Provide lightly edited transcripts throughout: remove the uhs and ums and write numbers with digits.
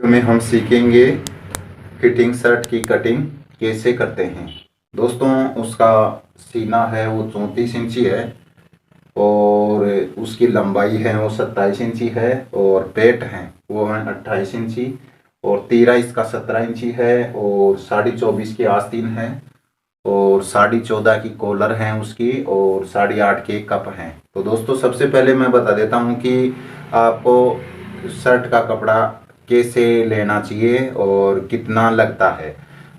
में हम सीखेंगे फिटिंग शर्ट की कटिंग कैसे करते हैं। दोस्तों, उसका सीना है वो 34 इंची है और उसकी लंबाई है वो 27 इंची है और पेट है वो है 28 इंची और तीरा इसका 17 इंची है और 24.5 की आस्तीन है और 14.5 की कॉलर है उसकी और 8.5 के कप हैं। तो दोस्तों, सबसे पहले मैं बता देता हूँ कि आपको शर्ट का कपड़ा कैसे लेना चाहिए और कितना लगता है।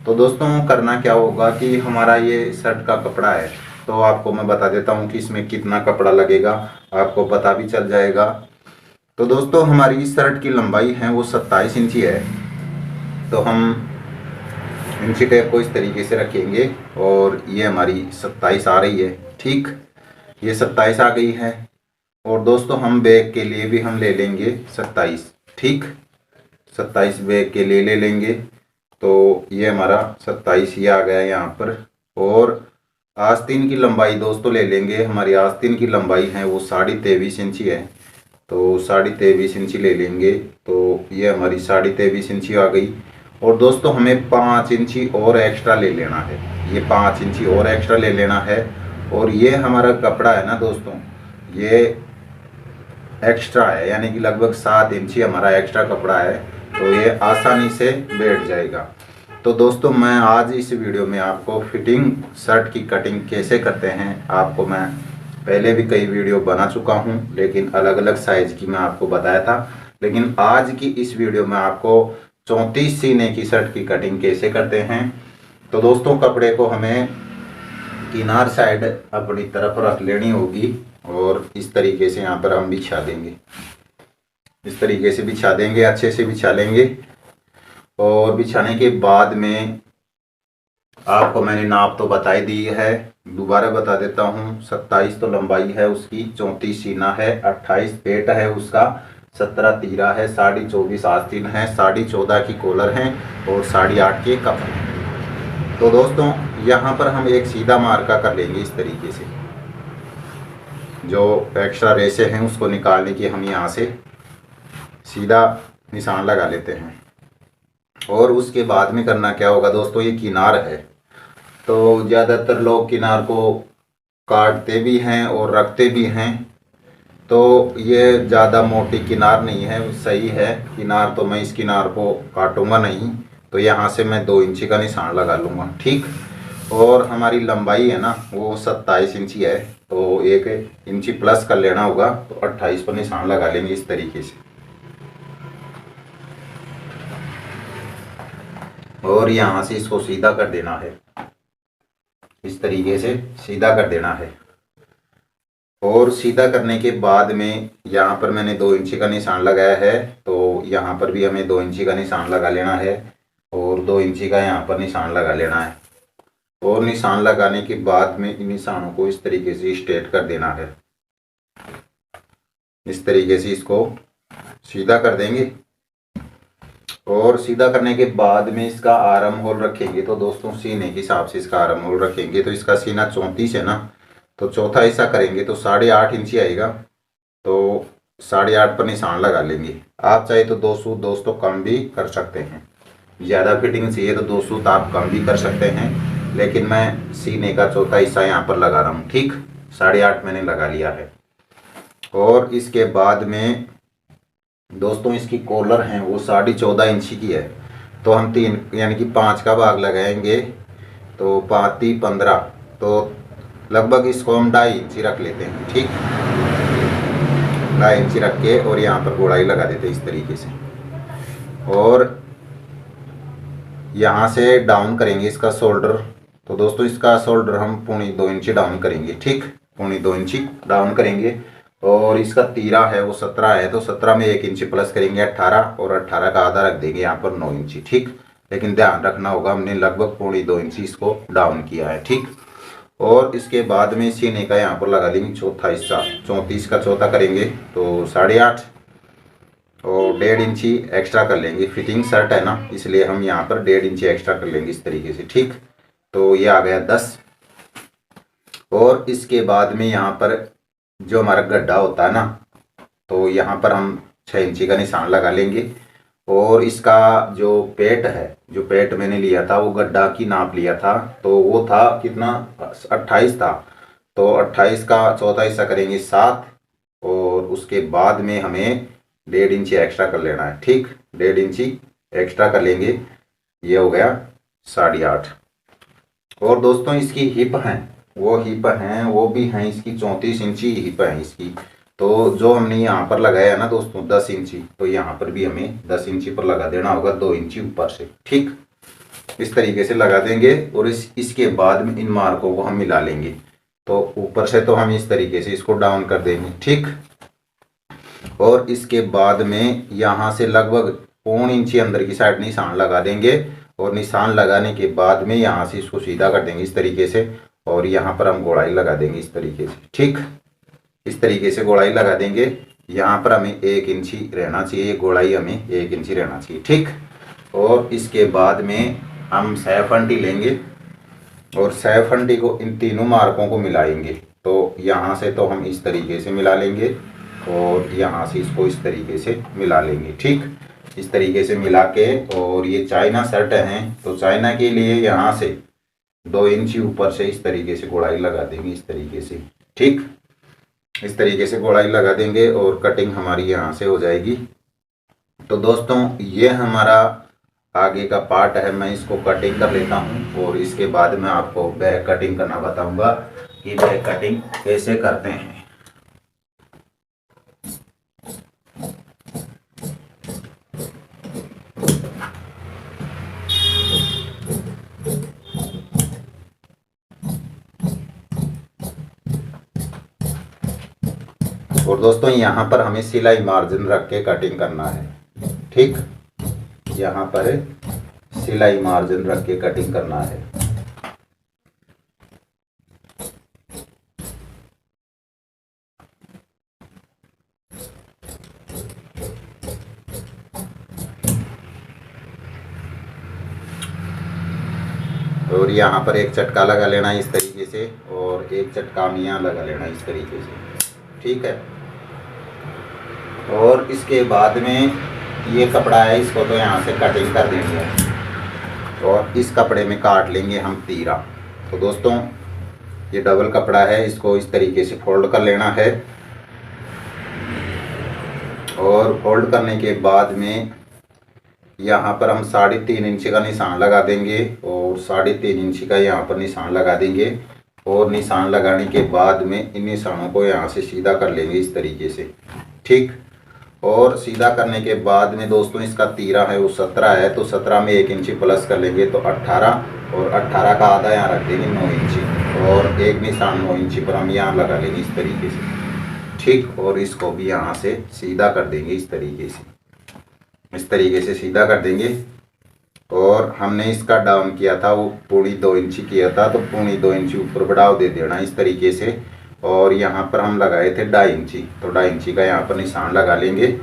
तो दोस्तों, करना क्या होगा कि हमारा ये शर्ट का कपड़ा है, तो आपको मैं बता देता हूँ कि इसमें कितना कपड़ा लगेगा, आपको पता भी चल जाएगा। तो दोस्तों, हमारी शर्ट की लंबाई है वो 27 इंची है। तो हम इंची टेप को इस तरीके से रखेंगे और ये हमारी 27 आ रही है। ठीक, ये 27 आ गई है। और दोस्तों, हम बैग के लिए भी हम ले लेंगे 27। ठीक, 27 बैग के लिए ले लेंगे। तो ये हमारा 27 ही आ गया यहाँ पर। और आस्तीन की लंबाई दोस्तों ले लेंगे, हमारी आस्तीन की लंबाई है वो 23.5 इंची है। तो 23.5 इंची ले लेंगे। तो ये हमारी 23.5 इंची आ गई। और दोस्तों, हमें 5 इंची और एक्स्ट्रा ले लेना है, ये 5 इंची और एक्स्ट्रा ले लेना है। और ये हमारा कपड़ा है ना दोस्तों, ये एक्स्ट्रा है, यानी कि लगभग 7 इंची हमारा एक्स्ट्रा कपड़ा है। तो ये आसानी से बैठ जाएगा। तो दोस्तों, मैं आज इस वीडियो में आपको फिटिंग शर्ट की कटिंग कैसे करते हैं, आपको मैं पहले भी कई वीडियो बना चुका हूं, लेकिन अलग अलग साइज की मैं आपको बताया था। लेकिन आज की इस वीडियो में आपको 34 सीने की शर्ट की कटिंग कैसे करते हैं। तो दोस्तों, कपड़े को हमें किनार साइड अपनी तरफ रख लेनी होगी और इस तरीके से यहाँ पर हम बिछा देंगे, इस तरीके से बिछा देंगे, अच्छे से बिछा लेंगे। और बिछाने के बाद में आपको मैंने नाप तो बता ही दी है, दोबारा बता देता हूँ। 27 तो लंबाई है उसकी, 34 सीना है, 28 पेट है उसका, 17 तीरा है, 24.5 आस्तीन है, 14.5 की कॉलर है और 8.5 के कप है। तो दोस्तों, यहाँ पर हम एक सीधा मार्का कर लेंगे इस तरीके से। जो एक्स्ट्रा रेसे हैं उसको निकालने की हम यहाँ से सीधा निशान लगा लेते हैं। और उसके बाद में करना क्या होगा दोस्तों, ये किनार है, तो ज़्यादातर लोग किनार को काटते भी हैं और रखते भी हैं। तो ये ज़्यादा मोटी किनार नहीं है, सही है किनार। तो मैं इस किनार को काटूंगा नहीं, तो यहाँ से मैं 2 इंची का निशान लगा लूँगा। ठीक, और हमारी लंबाई है ना वो 27 इंची है, तो 1 इंची प्लस कर लेना होगा। तो 28 पर निशान लगा लेंगे इस तरीके से। और यहाँ से इसको सीधा कर देना है, इस तरीके से सीधा कर देना है। और सीधा करने के बाद में यहाँ पर मैंने 2 इंची का निशान लगाया है, तो यहाँ पर भी हमें 2 इंची का निशान लगा लेना है और 2 इंची का यहाँ पर निशान लगा लेना है। और निशान लगाने के बाद में इन निशानों को इस तरीके से स्ट्रेट कर देना है, इस तरीके से इसको सीधा कर देंगे। और सीधा करने के बाद में इसका आर्म होल रखेंगे। तो दोस्तों, सीने के हिसाब से इसका आर्म होल रखेंगे। तो इसका सीना 34 है ना, तो चौथा हिस्सा करेंगे तो 8.5 इंची आएगा। तो 8.5 पर निशान लगा लेंगे। आप चाहे तो 2 सूत दोस्तों कम भी कर सकते हैं, ज़्यादा फिटिंग चाहिए तो 2 सूत आप कम भी कर सकते हैं, लेकिन मैं सीने का चौथा हिस्सा यहाँ पर लगा रहा हूँ। ठीक, 8.5 मैंने लगा लिया है। और इसके बाद में दोस्तों, इसकी कॉलर है वो 14.5 इंची की है। तो हम 3 यानी कि 5 का भाग लगाएंगे, तो 5 15, तो लगभग इसको हम 2.5 इंची रख लेते हैं। ठीक, 2.5 इंची रख के और यहाँ पर गोलाई लगा देते हैं इस तरीके से। और यहाँ से डाउन करेंगे इसका शोल्डर। तो दोस्तों, इसका शोल्डर हम 2.25 इंची डाउन करेंगे। ठीक, 2.25 इंची डाउन करेंगे। और इसका तीरा है वो 17 है, तो 17 में 1 इंची प्लस करेंगे 18, और 18 का आधा रख देंगे यहाँ पर 9 इंची। ठीक, लेकिन ध्यान रखना होगा हमने लगभग 2.25 इंची इसको डाउन किया है। ठीक, और इसके बाद में सीने का यहाँ पर लगा लेंगे चौथा हिस्सा। 34 का चौथा करेंगे तो 8.5 और 1.5 इंची एक्स्ट्रा कर लेंगे। फिटिंग शर्ट है ना, इसलिए हम यहाँ पर 1.5 इंची एक्स्ट्रा कर लेंगे इस तरीके से। ठीक, तो ये आ गया 10। और इसके बाद में यहाँ पर जो हमारा गड्ढा होता है ना, तो यहाँ पर हम 6 इंची का निशान लगा लेंगे। और इसका जो पेट है, जो पेट मैंने लिया था वो गड्ढा की नाप लिया था, तो वो था कितना, 28 था। तो 28 का चौथा हिस्सा करेंगे 7, और उसके बाद में हमें 1.5 इंची एक्स्ट्रा कर लेना है। ठीक, 1.5 इंची एक्स्ट्रा कर लेंगे, ये हो गया 8.5। और दोस्तों इसकी हिप हैं, वो भी हैं इसकी 34 इंची हिप है इसकी। तो जो हमने यहाँ पर लगाया है ना दोस्तों 10 इंची, तो यहाँ पर भी हमें 10 इंची पर लगा देना होगा, 2 इंची ऊपर से। ठीक, इस तरीके से लगा देंगे, और इसके बाद में इन मार्कों को हम मिला लेंगे। तो ऊपर से तो हम इस तरीके से इसको डाउन कर देंगे। ठीक, और इसके बाद में यहाँ से लगभग 1.25 इंची अंदर की साइड निशान लगा देंगे, और निशान लगाने के बाद में यहाँ से इसको सीधा कर देंगे इस तरीके से, और यहाँ पर हम गोलाई लगा देंगे इस तरीके से। ठीक, इस तरीके से गोलाई लगा देंगे। यहाँ पर हमें 1 इंची रहना चाहिए, गोलाई हमें 1 इंची रहना चाहिए। ठीक, और इसके बाद में हम सैफंटी लेंगे, और सैफंटी को इन तीनों मार्कों को मिलाएंगे। तो यहाँ से तो हम इस तरीके से मिला लेंगे, और यहाँ से इसको इस तरीके से मिला लेंगे। ठीक, इस तरीके से मिला के, और ये चाइना शर्ट हैं, तो चाइना के लिए यहाँ से 2 इंची ऊपर से इस तरीके से गोलाई लगा देंगे इस तरीके से। ठीक, इस तरीके से गोलाई लगा देंगे, और कटिंग हमारी यहाँ से हो जाएगी। तो दोस्तों ये हमारा आगे का पार्ट है, मैं इसको कटिंग कर लेता हूँ, और इसके बाद मैं आपको बैक कटिंग करना बताऊंगा कि बैक कटिंग कैसे करते हैं। और दोस्तों यहाँ पर हमें सिलाई मार्जिन रख के कटिंग करना है। ठीक, यहाँ पर सिलाई मार्जिन रख के कटिंग करना है। और यहाँ पर एक चटका लगा लेना इस तरीके से, और एक चटका हम यहाँ लगा लेना इस तरीके से। ठीक है, और इसके बाद में ये कपड़ा है, इसको तो यहाँ से कटिंग कर देंगे, और इस कपड़े में काट लेंगे हम तीरा। तो दोस्तों ये डबल कपड़ा है, इसको इस तरीके से फोल्ड कर लेना है, और फोल्ड करने के बाद में यहाँ पर हम 3.5 इंची का निशान लगा देंगे, और 3.5 इंची का यहाँ पर निशान लगा देंगे। और निशान लगाने के बाद में इन निशानों को यहाँ से सीधा कर लेंगे इस तरीके से। ठीक, और सीधा करने के बाद में दोस्तों इसका तीरा है वो 17 है, तो 17 में 1 इंची प्लस कर लेंगे तो 18, और 18 का आधा यहाँ रख देंगे 9 इंची, और एक निशान 9 इंची पर हम यहाँ लगा लेंगे इस तरीके से। ठीक, और इसको भी यहाँ से सीधा कर देंगे इस तरीके से, इस तरीके से सीधा कर देंगे। और हमने इसका डाउन किया था वो 2.25 इंची किया था, तो 2.25 इंची ऊपर बढ़ाव दे देना इस तरीके से। और यहाँ पर हम लगाए थे 2.5 इंची, तो 2.5 इंची का यहाँ पर निशान लगा लेंगे,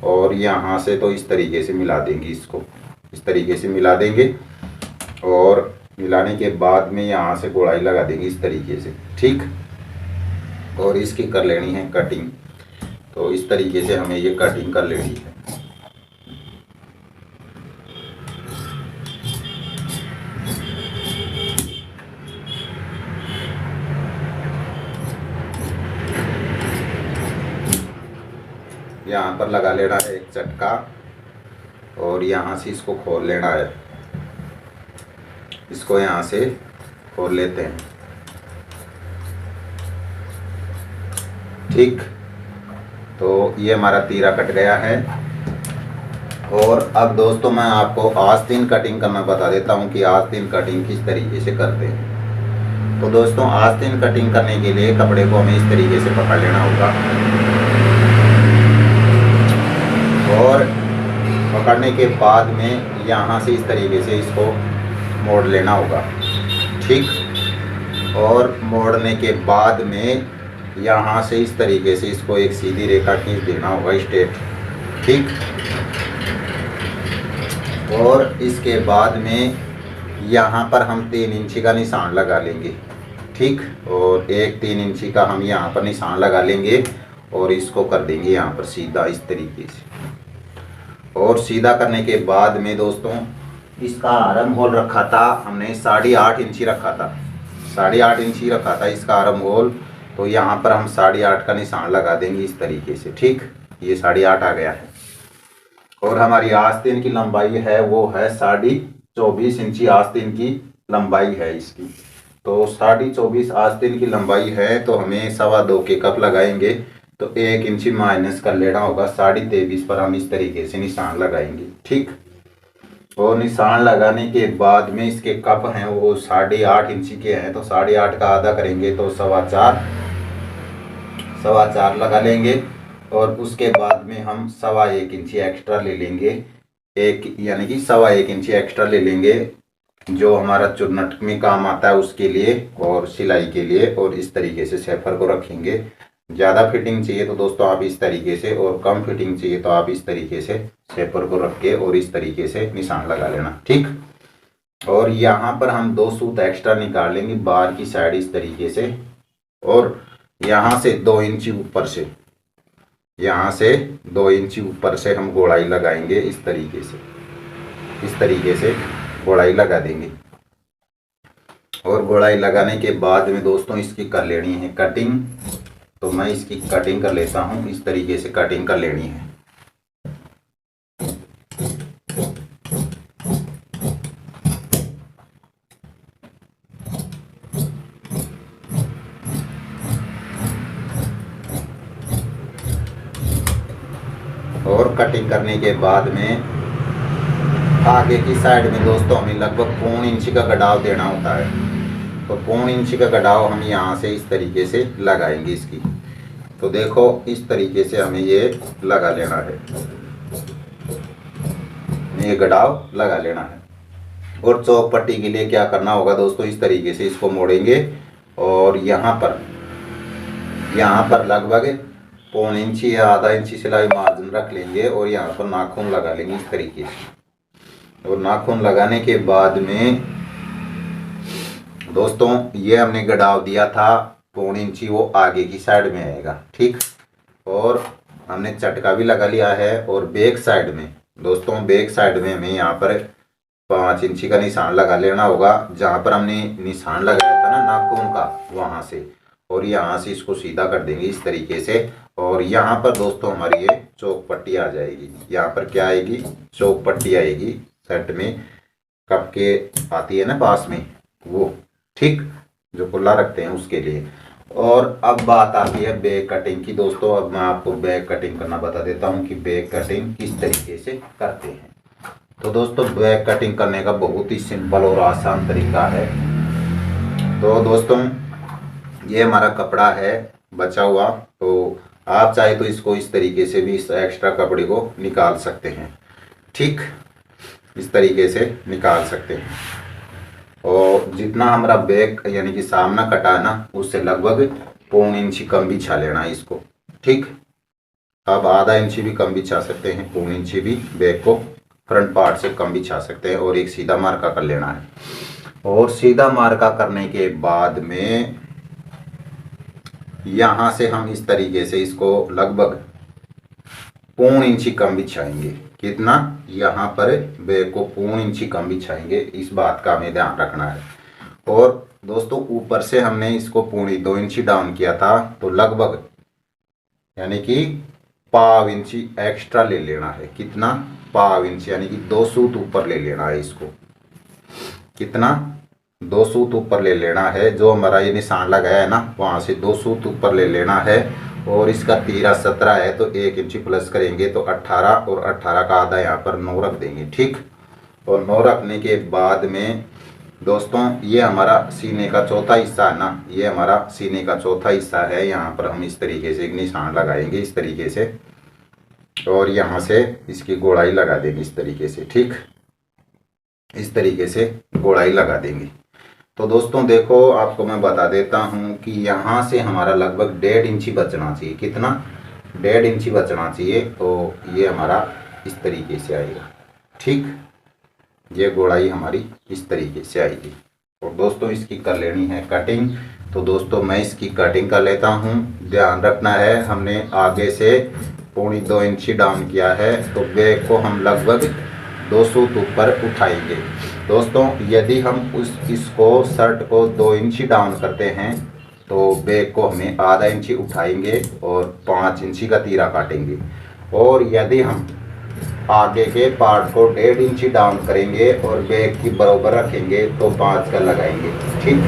और यहाँ से तो इस तरीके से मिला देंगे, इसको इस तरीके से मिला देंगे। और मिलाने के बाद में यहाँ से गोलाई लगा देंगे इस तरीके से। ठीक, और इसकी कर लेनी है कटिंग। तो इस तरीके से हमें ये कटिंग कर लेनी है। यहाँ पर लगा लेना है एक चटका, और यहाँ से इसको खोल लेना है, इसको यहाँ से खोल लेते हैं। ठीक, तो ये हमारा तीरा कट गया है। और अब दोस्तों मैं आपको आस्तीन कटिंग करना बता देता हूँ कि आस्तीन कटिंग किस तरीके से करते हैं। तो दोस्तों आस्तीन कटिंग करने के लिए कपड़े को हमें इस तरीके से पकड़ लेना होगा, और पकड़ने के बाद में यहाँ से इस तरीके से इसको मोड़ लेना होगा। ठीक, और मोड़ने के बाद में यहाँ से इस तरीके से इसको एक सीधी रेखा खींच देना होगा स्ट्रेट। ठीक, और इसके बाद में यहाँ पर हम 3 इंची का निशान लगा लेंगे। ठीक, और एक 3 इंची का हम यहाँ पर निशान लगा लेंगे, और इसको कर देंगे यहाँ पर सीधा इस तरीके से। और सीधा करने के बाद में दोस्तों इसका आर्म होल रखा था हमने 8.5 इंची रखा था, 8.5 इंची रखा था इसका आर्म होल। तो यहाँ पर हम 8.5 का निशान लगा देंगे इस तरीके से। ठीक, ये 8.5 आ गया है। और हमारी आस्तीन की लंबाई है वो है 24.5 इंची आस्तीन की लंबाई है इसकी। तो 24.5 आस्तीन की लंबाई है तो हमें 2.25 के कप लगाएंगे तो 1 इंची माइनस कर लेना होगा। 23.5 पर हम इस तरीके से निशान लगाएंगे। ठीक, और निशान लगाने के बाद में इसके कप हैं वो 8.5 इंची के हैं, तो 8.5 का आधा करेंगे तो 4.25 लगा लेंगे। और उसके बाद में हम 1.25 इंची एक्स्ट्रा ले लेंगे, यानी कि 1.25 इंची एक्स्ट्रा ले लेंगे जो हमारा चुन्नट में काम आता है उसके लिए और सिलाई के लिए। और इस तरीके से शेफर को रखेंगे। ज़्यादा फिटिंग चाहिए तो दोस्तों आप इस तरीके से, और कम फिटिंग चाहिए तो आप इस तरीके से शेफर को रख के और इस तरीके से निशान लगा लेना। ठीक, और यहाँ पर हम 2 सूत एक्स्ट्रा निकाल लेंगे बाहर की साइड इस तरीके से। और यहाँ से 2 इंची ऊपर से, यहाँ से 2 इंची ऊपर से हम गोलाई लगाएंगे इस तरीके से, इस तरीके से गोलाई लगा देंगे। और गोलाई लगाने के बाद में दोस्तों इसकी कर लेनी है कटिंग। तो मैं इसकी कटिंग कर लेता हूँ, इस तरीके से कटिंग कर लेनी है। और कटिंग करने के बाद में आगे की साइड में दोस्तों हमें लगभग 1.25 इंच का गड़ाव देना होता है। तो 1.25 इंच का गड़ाव हम यहाँ से इस तरीके से लगाएंगे इसकी। तो देखो इस तरीके से हमें ये लगा लेना है, ये गड़ाव लगा लेना है। और चौक पट्टी के लिए क्या करना होगा दोस्तों, इस तरीके से इसको मोड़ेंगे और यहाँ पर लगभग 1.25 इंची या आधा इंची सिलाई मार्जिन रख लेंगे और यहाँ पर नाखून लगा लेंगे इस तरीके से। और नाखून लगाने के बाद में दोस्तों ये हमने गड़ाव दिया था 1.25 इंची, वो आगे की साइड में आएगा। ठीक, और हमने चटका भी लगा लिया है। और बैक साइड में दोस्तों, बैक साइड में हमें यहाँ पर 5 इंची का निशान लगा लेना होगा, जहाँ पर हमने निशान लगाया था ना नाखून का, वहाँ से। और यहाँ से इसको सीधा कर देंगे इस तरीके से। और यहाँ पर दोस्तों हमारी ये चौक पट्टी आ जाएगी। यहाँ पर क्या आएगी, चौक पट्टी आएगी सेट में, कप के आती है ना पास में वो। ठीक, जो खुला रखते हैं उसके लिए। और अब बात आती है बैक कटिंग की दोस्तों। अब मैं आपको बैक कटिंग करना बता देता हूँ कि बैक कटिंग किस तरीके से करते हैं। तो दोस्तों बैक कटिंग करने का बहुत ही सिंपल और आसान तरीका है। तो दोस्तों ये हमारा कपड़ा है बचा हुआ, तो आप चाहे तो इसको इस तरीके से भी इस एक्स्ट्रा कपड़े को निकाल सकते हैं। ठीक, इस तरीके से निकाल सकते हैं। और जितना हमारा बैक यानी कि सामना कटा है ना, उससे लगभग 1.25 इंची कम बिछा लेना है इसको। ठीक, अब आधा इंची भी कम बिछा सकते हैं, 1.25 इंची भी बैक को फ्रंट पार्ट से कम बिछा सकते हैं। और एक सीधा मार्का कर लेना है। और सीधा मार्का करने के बाद में यहाँ से हम इस तरीके से इसको लगभग 1.25 इंची कम बिछाएंगे। कितना, यहाँ पर बैक को 1.25 इंची कम बिछाएंगे, इस बात का हमें ध्यान रखना है। और दोस्तों ऊपर से हमने इसको 2.25 इंची डाउन किया था, तो लगभग यानी कि 1/2 इंची एक्स्ट्रा ले लेना है। कितना, 1/2 इंची, यानी कि 2 सूत ऊपर ले लेना है इसको। कितना, 2 सूत ऊपर ले लेना है। जो हमारा ये निशान लगाया है ना, वहाँ से 2 सूत ऊपर ले लेना है। और इसका तीरा 17 है तो 1 इंची प्लस करेंगे तो 18, और 18 का आधा यहाँ पर 9 रख देंगे। ठीक, और 9 रखने के बाद में दोस्तों ये हमारा सीने का चौथा हिस्सा है ना, ये हमारा सीने का चौथा हिस्सा है। यहाँ पर हम इस तरीके से एक निशान लगाएंगे इस तरीके से, और यहाँ से इसकी गोलाई लगा देंगे इस तरीके से। ठीक, इस तरीके से गोलाई लगा देंगे। तो दोस्तों देखो आपको मैं बता देता हूँ कि यहाँ से हमारा लगभग 1.5 इंची बचना चाहिए। कितना, 1.5 इंची बचना चाहिए। तो ये हमारा इस तरीके से आएगा। ठीक, ये गोलाई हमारी इस तरीके से आएगी। और दोस्तों इसकी कर लेनी है कटिंग। तो दोस्तों मैं इसकी कटिंग कर लेता हूँ। ध्यान रखना है, हमने आगे से 2.25 डाउन किया है, तो बैक को हम लगभग 2 सूत ऊपर उठाएंगे। दोस्तों यदि हम इसको शर्ट को 2 इंची डाउन करते हैं तो बैक को हमें आधा इंची उठाएंगे और 5 इंची का तीरा काटेंगे। और यदि हम आगे के पार्ट को 1.5 इंची डाउन करेंगे और बैक की बराबर रखेंगे तो 5 का लगाएंगे, ठीक।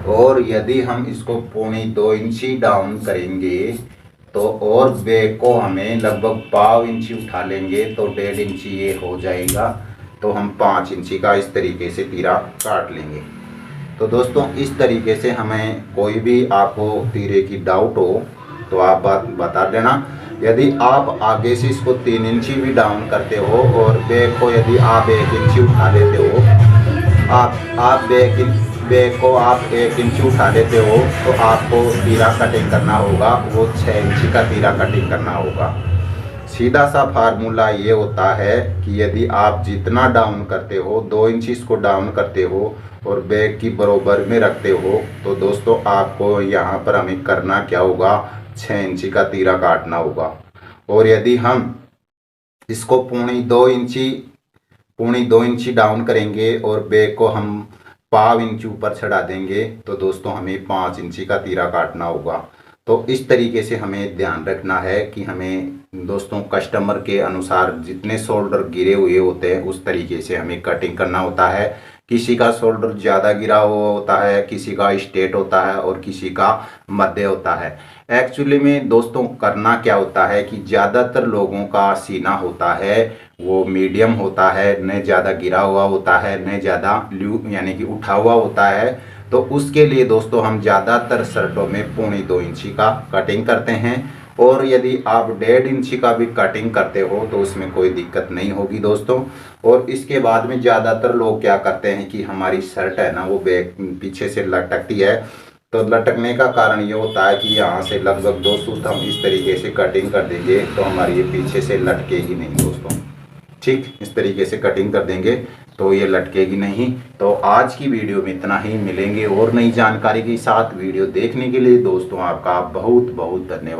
और यदि हम इसको 2.25 इंची डाउन करेंगे तो और बैक को हमें लगभग 1/2 इंची उठा लेंगे तो 1.5 इंची ये हो जाएगा। तो हम 5 इंची का इस तरीके से तीरा काट लेंगे। तो दोस्तों इस तरीके से हमें कोई भी आपको तीरे की डाउट हो तो आप बात बता देना। यदि आप आगे से इसको 3 इंची भी डाउन करते हो और बैक को यदि आप 1 इंची उठा लेते हो, आप बैक को आप 1 इंची उठा लेते हो तो आपको तीरा कटिंग करना होगा, वो 6 इंची का तीरा कटिंग करना होगा। सीधा सा फार्मूला ये होता है कि यदि आप जितना डाउन करते हो 2 इंची इसको डाउन करते हो और बैक की बराबर में रखते हो तो दोस्तों आपको यहाँ पर हमें करना क्या होगा, 6 इंची का तीरा काटना होगा। और यदि हम इसको 2.25 इंची डाउन करेंगे और बैक को हम 1/2 इंच ऊपर चढ़ा देंगे तो दोस्तों हमें 5 इंची का तीरा काटना होगा। तो इस तरीके से हमें ध्यान रखना है कि हमें दोस्तों कस्टमर के अनुसार जितने शोल्डर गिरे हुए होते हैं उस तरीके से हमें कटिंग करना होता है। किसी का शोल्डर ज़्यादा गिरा हुआ होता है, किसी का स्ट्रेट होता है और किसी का मध्य होता है। एक्चुअली में दोस्तों करना क्या होता है कि ज़्यादातर लोगों का सीना होता है वो मीडियम होता है, न ज़्यादा गिरा हुआ होता है न ज़्यादा यानी कि उठा हुआ होता है। तो उसके लिए दोस्तों हम ज़्यादातर शर्टों में 2.25 इंची का कटिंग करते हैं। और यदि आप 1.5 इंची का भी कटिंग करते हो तो उसमें कोई दिक्कत नहीं होगी दोस्तों। और इसके बाद में ज़्यादातर लोग क्या करते हैं कि हमारी शर्ट है ना वो बैक पीछे से लटकती है, तो लटकने का कारण ये होता है कि यहाँ से लगभग 2 सूत हम इस तरीके से कटिंग कर देंगे तो हमारी ये पीछे से लटकेगी नहीं दोस्तों, ठीक। इस तरीके से कटिंग कर देंगे तो ये लटकेगी नहीं। तो आज की वीडियो में इतना ही, मिलेंगे और नई जानकारी के साथ। वीडियो देखने के लिए दोस्तों आपका बहुत बहुत धन्यवाद।